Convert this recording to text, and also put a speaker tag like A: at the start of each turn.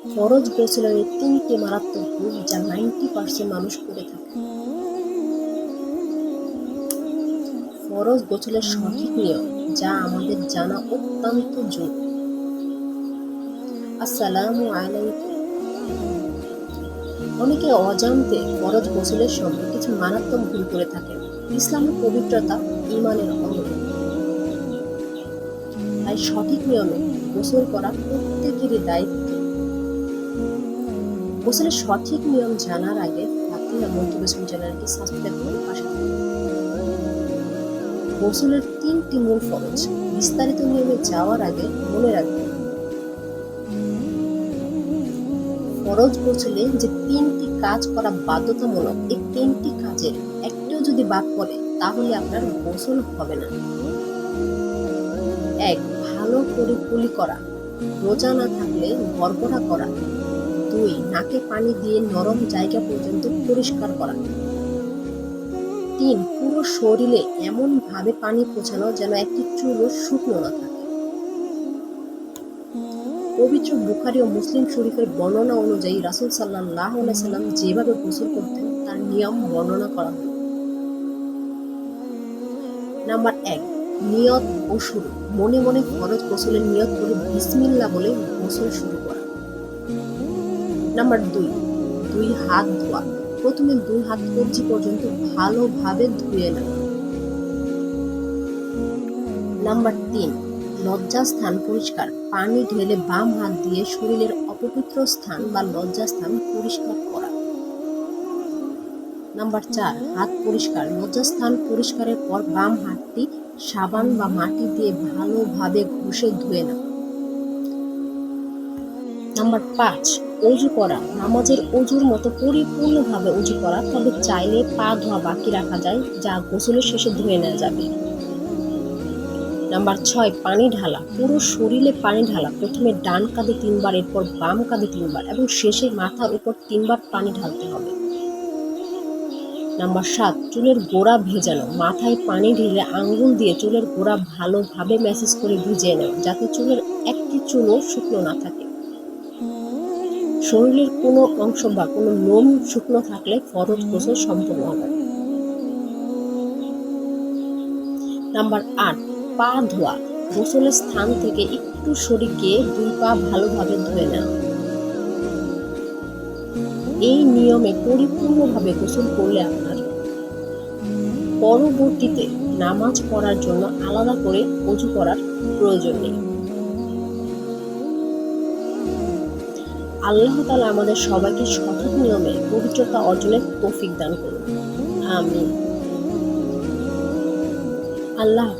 A: ফরজ গোসলের তিনটি মারাত্মক ভুল যা 90% মানুষ করে থাকে। ফরজ গোসলের সঠিক নিয়ম যা আমাদের জানা অত্যন্ত জরুরি। আসসালামু আলাইকুম। অনেকে অজান্তে ফরজ গোসলের সময় কিছু মারাত্মক ভুল করে থাকেন। ইসলামের পবিত্রতা ঈমানের অঙ্গ, তাই সঠিক নিয়মে গোসল করা প্রত্যেকেরই দায়িত্ব। গোসলের সঠিক নিয়ম জানার আগে ফাতিহা মোটিভেশন চ্যানেলটি সাবস্ক্রাইব করে পাশে থাকুন। গোসলের তিনটি মূল ফরজ। বিস্তারিত নিয়মে যাওয়ার আগে মনে রাখবেন, ফরজ গোসলে যে তিনটি কাজ করা বাধ্যতামূলক, এই তিনটি কাজের একটিও যদি বাদ পড়ে তাহলে আপনার গোসল হবে না। 1. ভালো করে কুলি করা, রোজা না থাকলে গড়গড়া করা। 2. নাকে পানি দিয়ে নরম জায়গা পর্যন্ত পরিষ্কার করা। 3. পুরো শরীরে এমন ভাবে পানি পৌঁছানো যেন একটি চুলও শুকনো না থাকে। পবিত্র বুখারী ও মুসলিম শরীফের বর্ণনা অনুযায়ী রাসূল সাল্লাল্লাহু আলাইহি সাল্লাম যেভাবে গোসল করতেন তার নিয়ম বর্ণনা করা হলো। নাম্বার 1. নিয়ত ও শুরু। মনে মনে ফরজ গোসলের নিয়ত করে বিসমিল্লাহ বলে গোসল শুরু করা। নাম্বার 2. 2 হাত ধোয়া। প্রথমে 2 হাত কবজি পর্যন্ত ভালোভাবে ধুয়ে নেওয়া। নাম্বার 3. লজ্জাস্থান পরিষ্কার। পানি ঢেলে বাম হাত দিয়ে শরীরের অপবিত্র স্থান বা লজ্জাস্থান পরিষ্কার করা। নাম্বার 4. হাত পরিষ্কার। লজ্জাস্থান পরিষ্কারের পর বাম হাতটি সাবান বা মাটি দিয়ে ভালোভাবে ঘষে ধুয়ে নেওয়া। নাম্বার 5. অজু করা। নামাজের অজুর মতো পরিপূর্ণভাবে অজু করা, তবে চাইলে পা ধোয়া বাকি রাখা যায়, যা গোসলের শেষে ধুয়ে নেওয়া যাবে। নাম্বার 6. পানি ঢালা। পুরো শরীরে পানি ঢালা। প্রথমে ডান কাঁধে 3 বার, এরপর বাম কাঁধে 3 বার এবং শেষে মাথার উপর 3 বার পানি ঢালতে হবে। নাম্বার 7. চুলের গোড়া ভেজানো। মাথায় পানি ঢেলে আঙ্গুল দিয়ে চুলের গোড়া ভালোভাবে ম্যাসেজ করে ভিজিয়ে নেওয়া, যাতে চুলের একটি চুলও শুকনো না থাকে। শরীরের কোনো অংশ বা কোনো লোম শুকনো থাকলে ফরজ গোসল সম্পূর্ণ হবে। নাম্বার 8. পা ধোয়া। গোসলের স্থান থেকে একটু সরে গিয়ে 2 পা ভালোভাবে ধুয়ে নেওয়া। এই নিয়মে পরিপূর্ণভাবে গোসল করলে আপনার পরবর্তীতে নামাজ পড়ার জন্য আলাদা করে অজু করার প্রয়োজন নেই। আল্লাহ তাআলা আমাদের সবাইকে সঠিক নিয়মে পবিত্রতা অর্জনের তৌফিক দান করুন। আমিন। আল্লাহ।